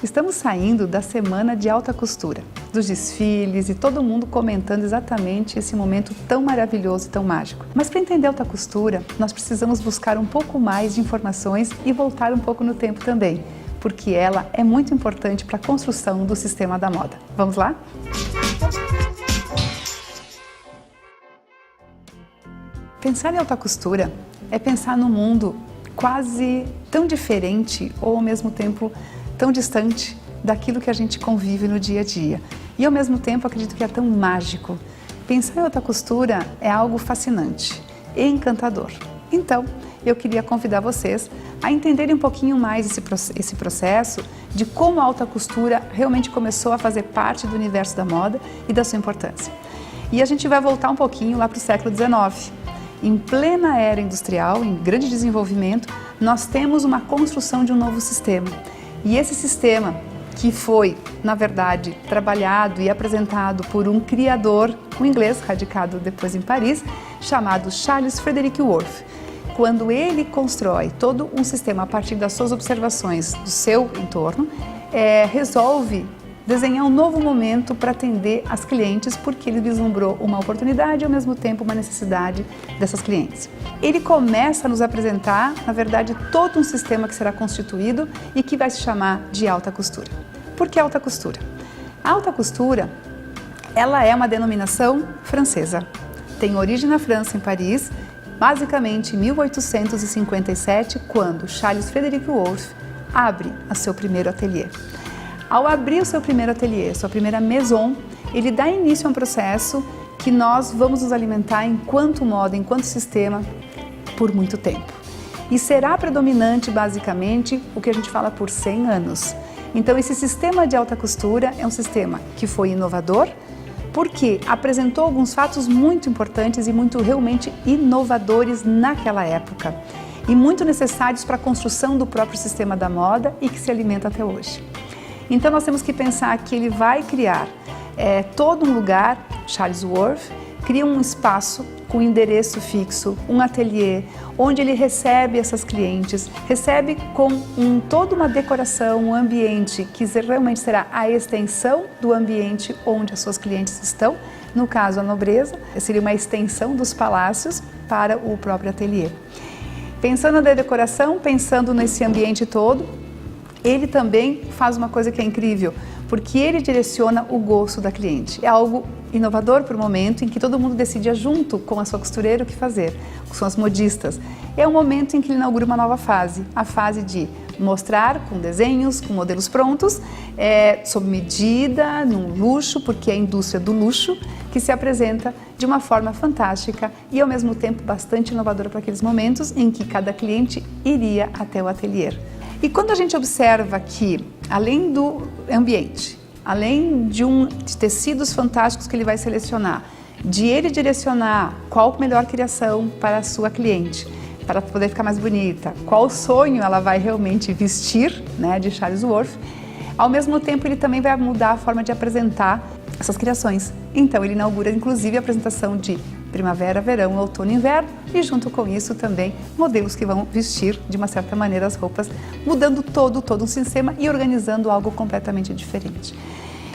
Estamos saindo da semana de alta costura, dos desfiles e todo mundo comentando exatamente esse momento tão maravilhoso e tão mágico. Mas para entender alta costura, nós precisamos buscar um pouco mais de informações e voltar um pouco no tempo também, porque ela é muito importante para a construção do sistema da moda. Vamos lá? Pensar em alta costura é pensar num mundo quase tão diferente ou ao mesmo tempo tão distante daquilo que a gente convive no dia a dia. E ao mesmo tempo acredito que é tão mágico. Pensar em alta costura é algo fascinante e encantador. Então, eu queria convidar vocês a entenderem um pouquinho mais esse processo de como a alta costura realmente começou a fazer parte do universo da moda e da sua importância. E a gente vai voltar um pouquinho lá para o século XIX. Em plena era industrial, em grande desenvolvimento, nós temos uma construção de um novo sistema. E esse sistema, que foi, na verdade, trabalhado e apresentado por um criador, um inglês, radicado depois em Paris, chamado Charles Frederick Worth. Quando ele constrói todo um sistema a partir das suas observações do seu entorno, resolve desenhar um novo momento para atender as clientes, porque ele vislumbrou uma oportunidade e, ao mesmo tempo, uma necessidade dessas clientes. Ele começa a nos apresentar, na verdade, todo um sistema que será constituído e que vai se chamar de alta costura. Por que alta costura? A alta costura, ela é uma denominação francesa. Tem origem na França, em Paris, basicamente em 1857, quando Charles Frederick Worth abre o seu primeiro ateliê. Ao abrir o seu primeiro ateliê, sua primeira maison, ele dá início a um processo que nós vamos nos alimentar enquanto moda, enquanto sistema, por muito tempo. E será predominante, basicamente, o que a gente fala por 100 anos. Então, esse sistema de alta costura é um sistema que foi inovador, porque apresentou alguns fatos muito importantes e muito realmente inovadores naquela época, e muito necessários para a construção do próprio sistema da moda e que se alimenta até hoje. Então nós temos que pensar que ele vai criar todo um lugar, Charles Worth, cria um espaço com endereço fixo, um ateliê, onde ele recebe essas clientes, recebe com toda uma decoração, um ambiente que realmente será a extensão do ambiente onde as suas clientes estão, no caso a nobreza, seria uma extensão dos palácios para o próprio ateliê. Pensando na decoração, pensando nesse ambiente todo, ele também faz uma coisa que é incrível, porque ele direciona o gosto da cliente. É algo inovador para o momento em que todo mundo decidia junto com a sua costureira o que fazer, com as modistas. É o momento em que ele inaugura uma nova fase, a fase de mostrar com desenhos, com modelos prontos, sob medida, num luxo, porque é a indústria do luxo que se apresenta de uma forma fantástica e ao mesmo tempo bastante inovadora para aqueles momentos em que cada cliente iria até o ateliê. E quando a gente observa que, além do ambiente, além de tecidos fantásticos que ele vai selecionar, de ele direcionar qual a melhor criação para a sua cliente, para poder ficar mais bonita, qual sonho ela vai realmente vestir, né, de Charles Worth, ao mesmo tempo ele também vai mudar a forma de apresentar essas criações. Então ele inaugura inclusive a apresentação de primavera, verão, outono e inverno e junto com isso também modelos que vão vestir de uma certa maneira as roupas, mudando todo um sistema e organizando algo completamente diferente.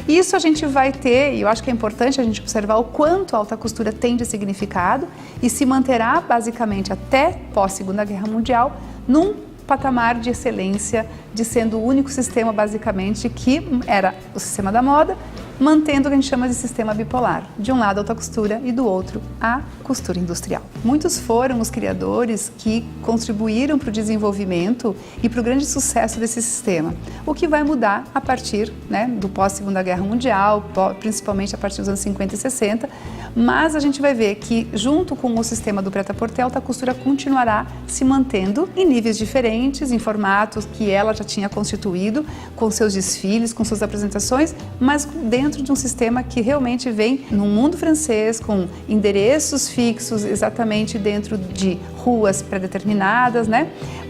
Isso a gente vai ter, e eu acho que é importante a gente observar o quanto a alta costura tem de significado e se manterá basicamente até pós-Segunda Guerra Mundial num patamar de excelência, de sendo o único sistema basicamente que era o sistema da moda, mantendo o que a gente chama de sistema bipolar. De um lado a alta costura e do outro a costura industrial. Muitos foram os criadores que contribuíram para o desenvolvimento e para o grande sucesso desse sistema, o que vai mudar a partir do pós-Segunda Guerra Mundial, principalmente a partir dos anos 50 e 60, mas a gente vai ver que junto com o sistema do prêt-à-porter, a alta costura continuará se mantendo em níveis diferentes, em formatos que ela já tinha constituído, com seus desfiles, com suas apresentações, mas dentro de um sistema que realmente vem no mundo francês, com endereços fixos exatamente dentro de ruas pré-determinadas,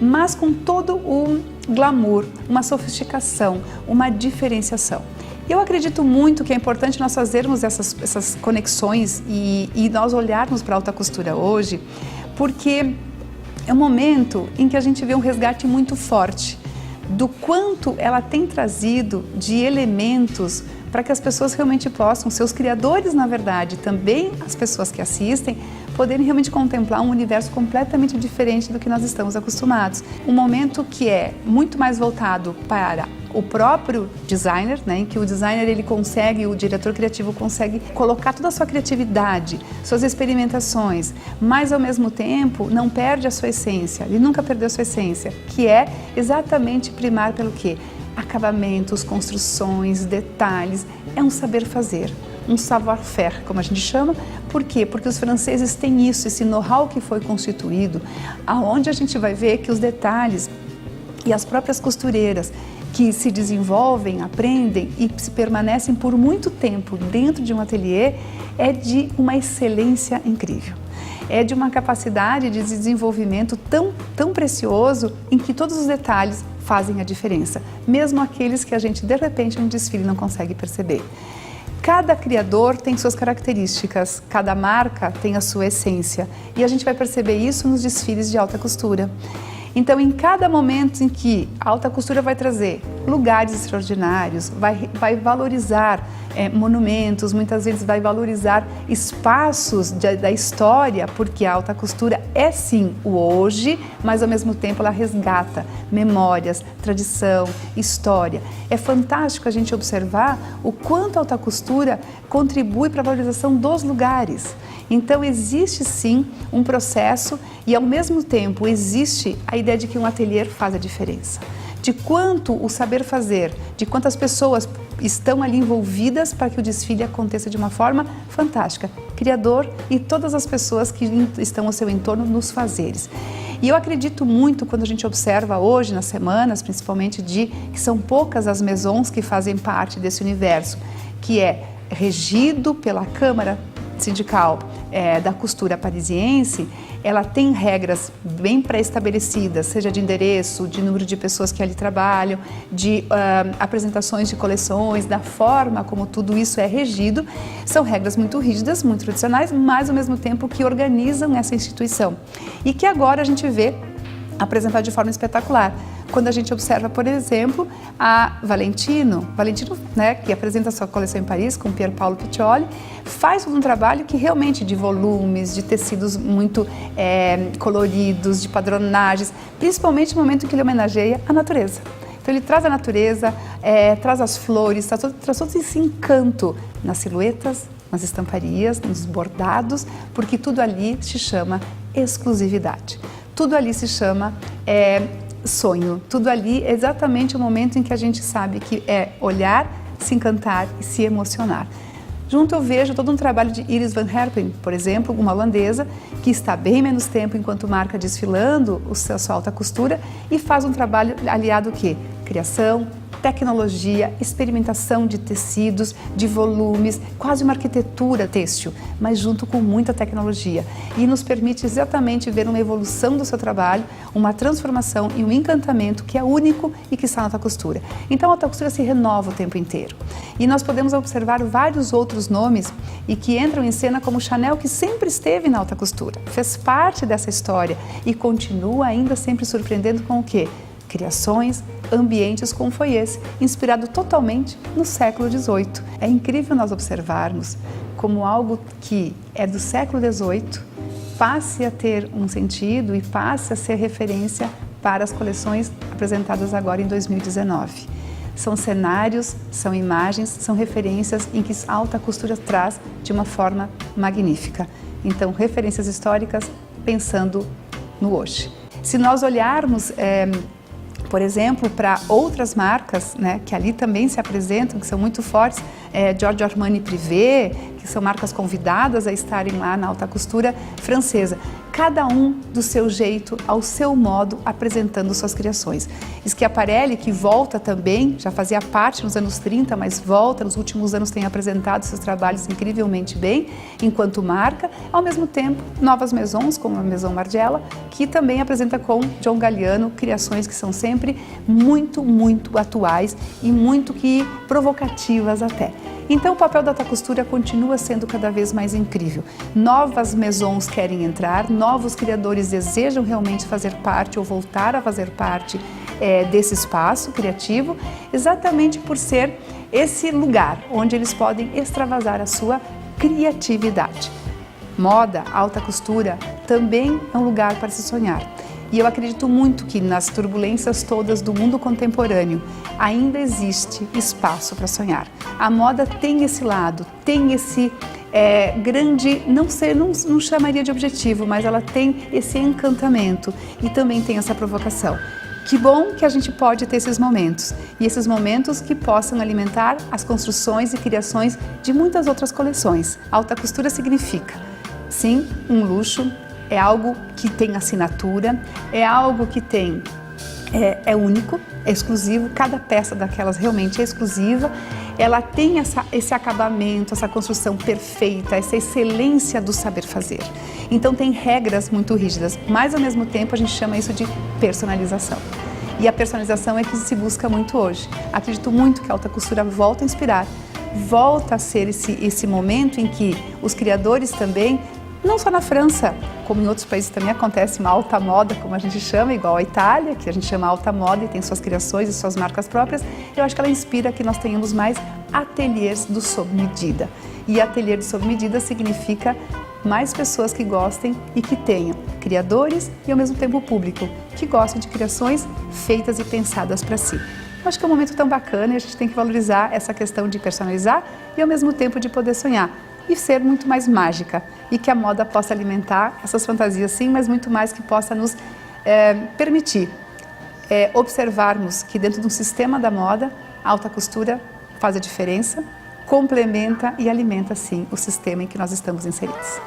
mas com todo o glamour, uma sofisticação, uma diferenciação. Eu acredito muito que é importante nós fazermos essas conexões e nós olharmos para a alta costura hoje, porque é um momento em que a gente vê um resgate muito forte do quanto ela tem trazido de elementos para que as pessoas realmente possam, seus criadores na verdade, também as pessoas que assistem, poderem realmente contemplar um universo completamente diferente do que nós estamos acostumados. Um momento que é muito mais voltado para o próprio designer, né, em que o designer ele consegue, o diretor criativo consegue colocar toda a sua criatividade, suas experimentações, mas ao mesmo tempo não perde a sua essência, ele nunca perdeu a sua essência, que é exatamente primar pelo quê? Acabamentos, construções, detalhes, é um saber fazer, um savoir-faire, como a gente chama. Por quê? Porque os franceses têm isso, esse know-how que foi constituído, aonde a gente vai ver que os detalhes e as próprias costureiras que se desenvolvem, aprendem e se permanecem por muito tempo dentro de um ateliê, é de uma excelência incrível. É de uma capacidade de desenvolvimento tão precioso em que todos os detalhes fazem a diferença, mesmo aqueles que a gente de repente no desfile não consegue perceber. Cada criador tem suas características, cada marca tem a sua essência e a gente vai perceber isso nos desfiles de alta costura. Então, em cada momento em que a alta costura vai trazer lugares extraordinários, vai valorizar monumentos, muitas vezes vai valorizar espaços da história, porque a alta costura é sim o hoje, mas ao mesmo tempo ela resgata memórias, tradição, história. É fantástico a gente observar o quanto a alta costura contribui para a valorização dos lugares. Então existe sim um processo e ao mesmo tempo existe a ideia de que um ateliê faz a diferença. De quanto o saber fazer, de quantas pessoas estão ali envolvidas para que o desfile aconteça de uma forma fantástica. Criador e todas as pessoas que estão ao seu entorno nos fazeres. E eu acredito muito quando a gente observa hoje, nas semanas, principalmente que são poucas as maisons que fazem parte desse universo, que é regido pela Câmara Sindical da Costura Parisiense. Ela tem regras bem pré-estabelecidas, seja de endereço, de número de pessoas que ali trabalham, de apresentações de coleções, da forma como tudo isso é regido. São regras muito rígidas, muito tradicionais, mas ao mesmo tempo que organizam essa instituição. E que agora a gente vê apresentar de forma espetacular. Quando a gente observa, por exemplo, a Valentino, né, que apresenta sua coleção em Paris com Pier Paolo Piccioli, faz um trabalho que realmente de volumes, de tecidos muito coloridos, de padronagens, principalmente no momento em que ele homenageia a natureza. Então ele traz a natureza, traz as flores, traz todo esse encanto nas silhuetas, nas estamparias, nos bordados, porque tudo ali se chama exclusividade. Tudo ali se chama sonho, tudo ali é exatamente o momento em que a gente sabe que é olhar, se encantar e se emocionar. Junto eu vejo todo um trabalho de Iris van Herpen, por exemplo, uma holandesa que está bem menos tempo enquanto marca desfilando a sua alta costura e faz um trabalho aliado ao quê? Criação, tecnologia, experimentação de tecidos, de volumes, quase uma arquitetura têxtil, mas junto com muita tecnologia. E nos permite exatamente ver uma evolução do seu trabalho, uma transformação e um encantamento que é único e que está na alta costura. Então a alta costura se renova o tempo inteiro. E nós podemos observar vários outros nomes e que entram em cena como Chanel, que sempre esteve na alta costura, fez parte dessa história e continua ainda sempre surpreendendo com o quê? Criações, ambientes como foi esse, inspirado totalmente no século XVIII. É incrível nós observarmos como algo que é do século XVIII passe a ter um sentido e passe a ser referência para as coleções apresentadas agora em 2019. São cenários, são imagens, são referências em que a alta costura traz de uma forma magnífica. Então, referências históricas pensando no hoje. Se nós olharmos por exemplo, para outras marcas, né, que ali também se apresentam, que são muito fortes, Giorgio Armani Privé, que são marcas convidadas a estarem lá na alta costura francesa. Cada um do seu jeito, ao seu modo, apresentando suas criações. Schiaparelli, que volta também, já fazia parte nos anos 30, mas volta, nos últimos anos tem apresentado seus trabalhos incrivelmente bem, enquanto marca. Ao mesmo tempo, novas maisons, como a Maison Margiela, que também apresenta com John Galliano criações que são sempre muito, muito atuais e muito provocativas até. Então o papel da alta costura continua sendo cada vez mais incrível. Novas maisons querem entrar, novos criadores desejam realmente fazer parte ou voltar a fazer parte desse espaço criativo, exatamente por ser esse lugar onde eles podem extravasar a sua criatividade. Moda, alta costura, também é um lugar para se sonhar. E eu acredito muito que nas turbulências todas do mundo contemporâneo ainda existe espaço para sonhar. A moda tem esse lado, tem esse grande, não chamaria de objetivo, mas ela tem esse encantamento e também tem essa provocação. Que bom que a gente pode ter esses momentos, e esses momentos que possam alimentar as construções e criações de muitas outras coleções. Alta costura significa, sim, um luxo, é algo que tem assinatura, é algo que tem, é único, é exclusivo, cada peça daquelas realmente é exclusiva, ela tem esse acabamento, essa construção perfeita, essa excelência do saber fazer. Então tem regras muito rígidas, mas ao mesmo tempo a gente chama isso de personalização. E a personalização é que se busca muito hoje. Acredito muito que a alta costura volta a inspirar, volta a ser esse momento em que os criadores também, não só na França, como em outros países também acontece uma alta moda, como a gente chama, igual a Itália, que a gente chama alta moda e tem suas criações e suas marcas próprias. Eu acho que ela inspira que nós tenhamos mais ateliês do sob medida. E ateliê de sob medida significa mais pessoas que gostem e que tenham criadores e ao mesmo tempo público, que gostem de criações feitas e pensadas para si. Eu acho que é um momento tão bacana e a gente tem que valorizar essa questão de personalizar e ao mesmo tempo de poder sonhar e ser muito mais mágica, e que a moda possa alimentar essas fantasias sim, mas muito mais que possa nos permitir observarmos que dentro de um sistema da moda, a alta costura faz a diferença, complementa e alimenta sim o sistema em que nós estamos inseridos.